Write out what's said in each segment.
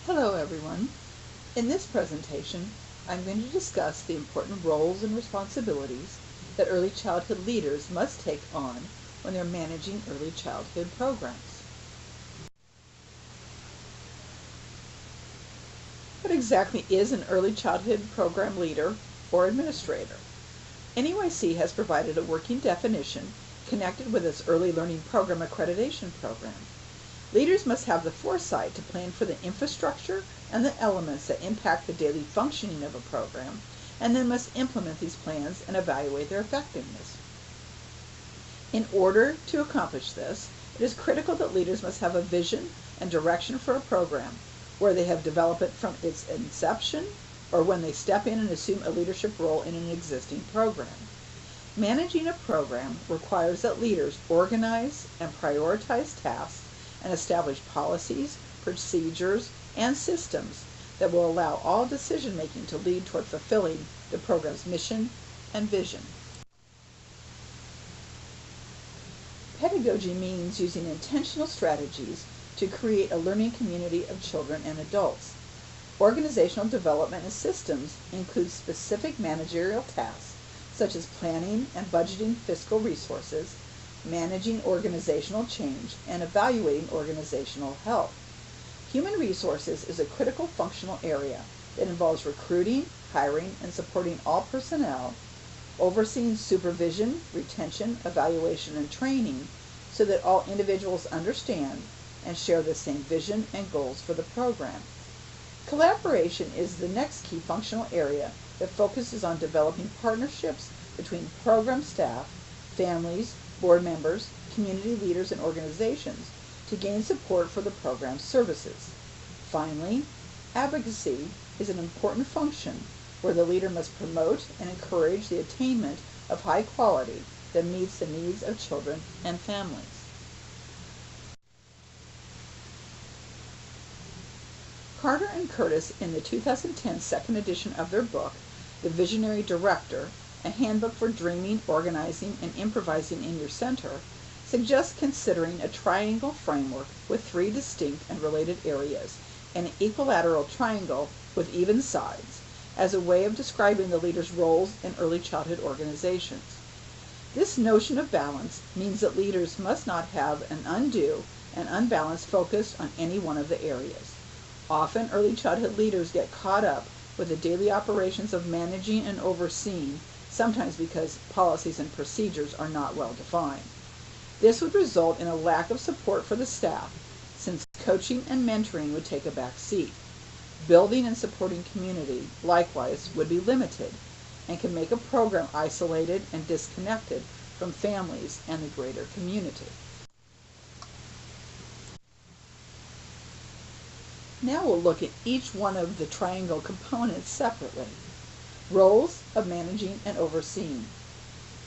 Hello everyone. In this presentation, I'm going to discuss the important roles and responsibilities that early childhood leaders must take on when they're managing early childhood programs. What exactly is an early childhood program leader or administrator? ECE has provided a working definition connected with its Early Learning Program Accreditation program. Leaders must have the foresight to plan for the infrastructure and the elements that impact the daily functioning of a program, and then must implement these plans and evaluate their effectiveness. In order to accomplish this, it is critical that leaders must have a vision and direction for a program, where they have developed it from its inception or when they step in and assume a leadership role in an existing program. Managing a program requires that leaders organize and prioritize tasks and establish policies, procedures, and systems that will allow all decision-making to lead toward fulfilling the program's mission and vision. Pedagogy means using intentional strategies to create a learning community of children and adults. Organizational development and systems include specific managerial tasks, such as planning and budgeting fiscal resources, managing organizational change, and evaluating organizational health. Human resources is a critical functional area that involves recruiting, hiring, and supporting all personnel, overseeing supervision, retention, evaluation, and training so that all individuals understand and share the same vision and goals for the program. Collaboration is the next key functional area that focuses on developing partnerships between program staff, families, board members, community leaders, and organizations to gain support for the program's services. Finally, advocacy is an important function where the leader must promote and encourage the attainment of high quality that meets the needs of children and families. Carter and Curtis, in the 2010 second edition of their book, The Visionary Director, A Handbook for Dreaming, Organizing, and Improvising in Your Center, suggest considering a triangle framework with three distinct and related areas and an equilateral triangle with even sides as a way of describing the leader's roles in early childhood organizations. This notion of balance means that leaders must not have an undue and unbalanced focus on any one of the areas. Often, early childhood leaders get caught up with the daily operations of managing and overseeing, sometimes because policies and procedures are not well defined. This would result in a lack of support for the staff, since coaching and mentoring would take a back seat. Building and supporting community, likewise, would be limited and can make a program isolated and disconnected from families and the greater community. Now we'll look at each one of the triangle components separately. Roles of managing and overseeing.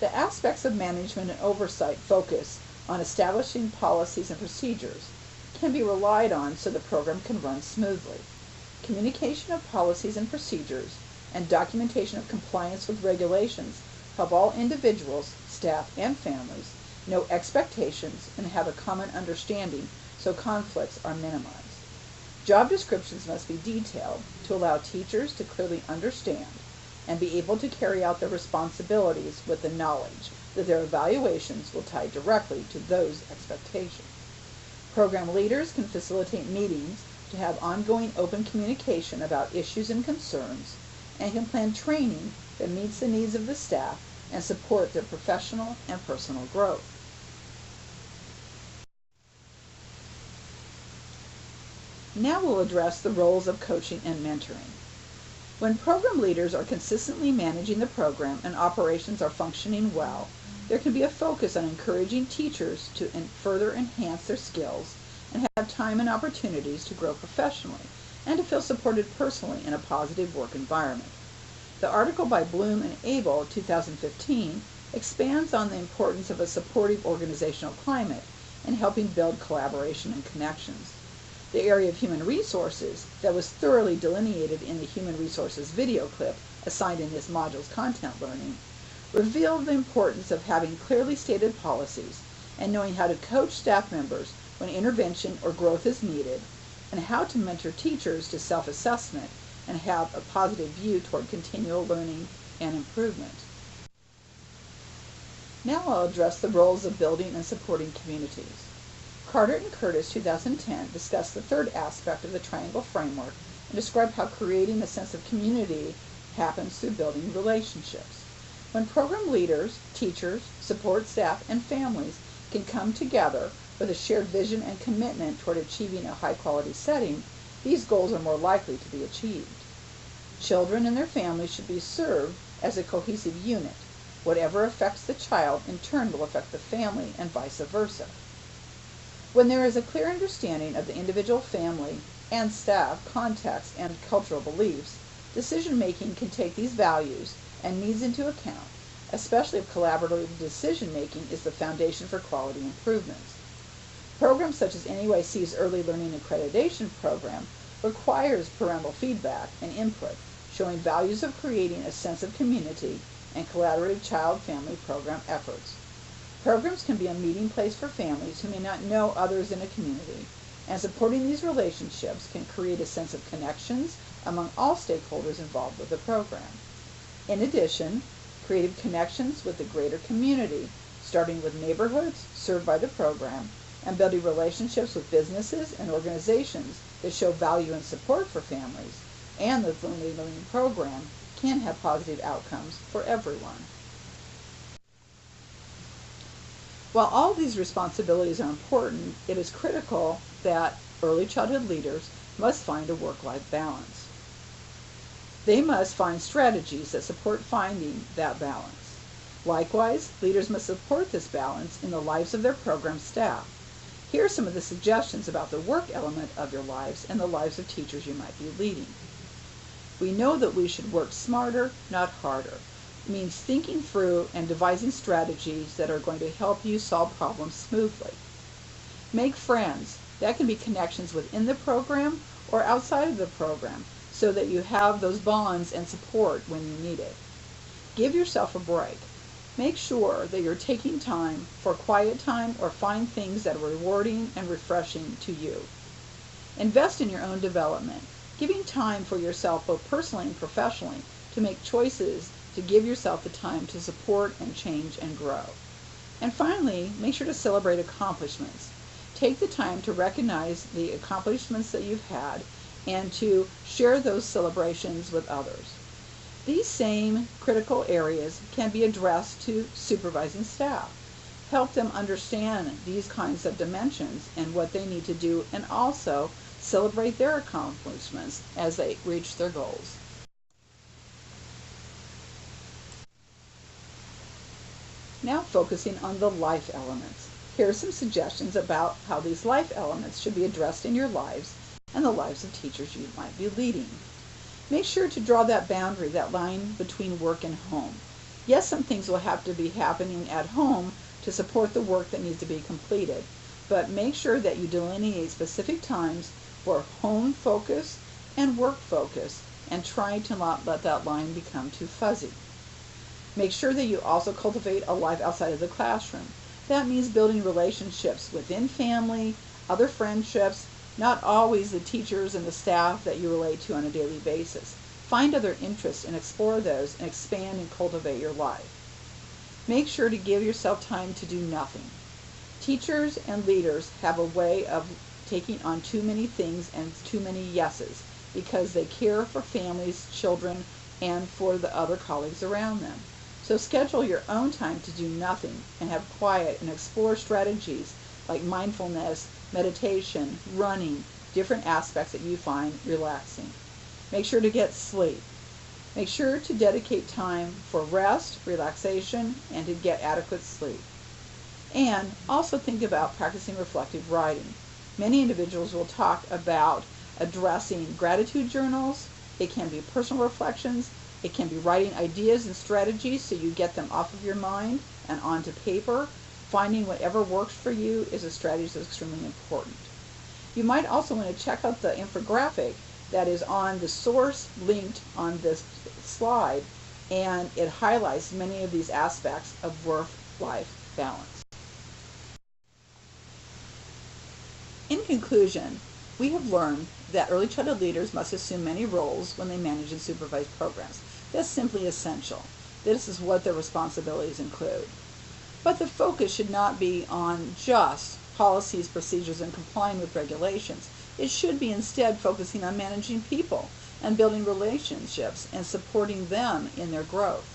The aspects of management and oversight focus on establishing policies and procedures can be relied on so the program can run smoothly. Communication of policies and procedures and documentation of compliance with regulations help all individuals, staff, and families know expectations and have a common understanding so conflicts are minimized. Job descriptions must be detailed to allow teachers to clearly understand and be able to carry out their responsibilities with the knowledge that their evaluations will tie directly to those expectations. Program leaders can facilitate meetings to have ongoing open communication about issues and concerns, and can plan training that meets the needs of the staff and support their professional and personal growth. Now we'll address the roles of coaching and mentoring. When program leaders are consistently managing the program and operations are functioning well, there can be a focus on encouraging teachers to further enhance their skills and have time and opportunities to grow professionally and to feel supported personally in a positive work environment. The article by Bloom and Abel, 2015, expands on the importance of a supportive organizational climate in helping build collaboration and connections. The area of human resources that was thoroughly delineated in the human resources video clip assigned in this module's content learning revealed the importance of having clearly stated policies and knowing how to coach staff members when intervention or growth is needed, and how to mentor teachers to self-assessment and have a positive view toward continual learning and improvement. Now I'll address the roles of building and supporting communities. Carter and Curtis, 2010, discussed the third aspect of the triangle framework and described how creating a sense of community happens through building relationships. When program leaders, teachers, support staff, and families can come together with a shared vision and commitment toward achieving a high-quality setting, these goals are more likely to be achieved. Children and their families should be served as a cohesive unit. Whatever affects the child in turn will affect the family and vice versa. When there is a clear understanding of the individual family and staff context and cultural beliefs, decision-making can take these values and needs into account, especially if collaborative decision-making is the foundation for quality improvements. Programs such as NEYC's Early Learning Accreditation Program requires parental feedback and input, showing values of creating a sense of community and collaborative child-family program efforts. Programs can be a meeting place for families who may not know others in a community, and supporting these relationships can create a sense of connections among all stakeholders involved with the program. In addition, creative connections with the greater community, starting with neighborhoods served by the program, and building relationships with businesses and organizations that show value and support for families and the Early Learning Program, can have positive outcomes for everyone. While all these responsibilities are important, it is critical that early childhood leaders must find a work-life balance. They must find strategies that support finding that balance. Likewise, leaders must support this balance in the lives of their program staff. Here are some of the suggestions about the work element of your lives and the lives of teachers you might be leading. We know that we should work smarter, not harder. It means thinking through and devising strategies that are going to help you solve problems smoothly. Make friends. That can be connections within the program or outside of the program, so that you have those bonds and support when you need it. Give yourself a break. Make sure that you're taking time for quiet time or find things that are rewarding and refreshing to you. Invest in your own development, giving time for yourself both personally and professionally to make choices to give yourself the time to support and change and grow. And finally, make sure to celebrate accomplishments. Take the time to recognize the accomplishments that you've had and to share those celebrations with others. These same critical areas can be addressed to supervising staff. Help them understand these kinds of dimensions and what they need to do, and also celebrate their accomplishments as they reach their goals. Now focusing on the life elements. Here are some suggestions about how these life elements should be addressed in your lives and the lives of teachers you might be leading. Make sure to draw that boundary, that line between work and home. Yes, some things will have to be happening at home to support the work that needs to be completed, but make sure that you delineate specific times for home focus and work focus, and try to not let that line become too fuzzy. Make sure that you also cultivate a life outside of the classroom. That means building relationships within family, other friendships, not always the teachers and the staff that you relate to on a daily basis. Find other interests and explore those and expand and cultivate your life. Make sure to give yourself time to do nothing. Teachers and leaders have a way of taking on too many things and too many yeses because they care for families, children, and for the other colleagues around them. So schedule your own time to do nothing and have quiet and explore strategies like mindfulness, meditation, running, different aspects that you find relaxing. Make sure to get sleep. Make sure to dedicate time for rest, relaxation, and to get adequate sleep. And also think about practicing reflective writing. Many individuals will talk about addressing gratitude journals. It can be personal reflections. It can be writing ideas and strategies so you get them off of your mind and onto paper. Finding whatever works for you is a strategy that's extremely important. You might also want to check out the infographic that is on the source linked on this slide, and it highlights many of these aspects of work-life balance. In conclusion, We have learned that early childhood leaders must assume many roles when they manage and supervise programs. That's simply essential. This is what their responsibilities include. But the focus should not be on just policies, procedures, and complying with regulations. It should be instead focusing on managing people and building relationships and supporting them in their growth.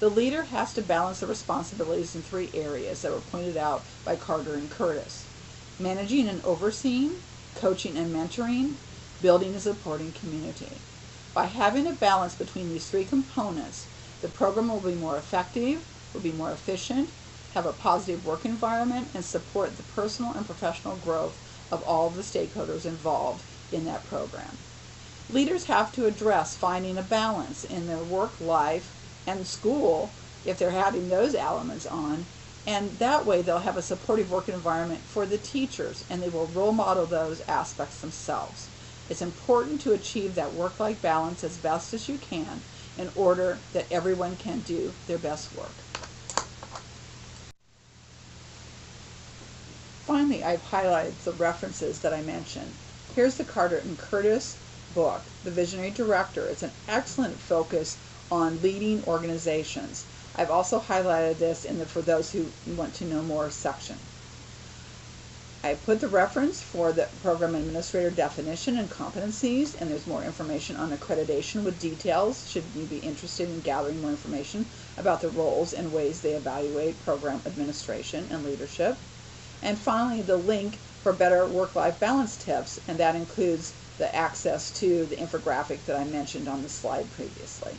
The leader has to balance the responsibilities in 3 areas that were pointed out by Carter and Curtis: managing and overseeing, coaching and mentoring, building and supporting community. By having a balance between these 3 components, the program will be more effective, will be more efficient, have a positive work environment, and support the personal and professional growth of all of the stakeholders involved in that program. Leaders have to address finding a balance in their work life and school if they're having those elements on, and that way they'll have a supportive work environment for the teachers, and they will role model those aspects themselves. It's important to achieve that work-life balance as best as you can in order that everyone can do their best work. Finally, I've highlighted the references that I mentioned. Here's the Carter and Curtis book, The Visionary Director. It's an excellent focus on leading organizations. I've also highlighted this in the For Those Who Want to Know More section. I put the reference for the program administrator definition and competencies, and there's more information on accreditation with details should you be interested in gathering more information about the roles and ways they evaluate program administration and leadership. And finally, the link for better work-life balance tips, and that includes the access to the infographic that I mentioned on the slide previously.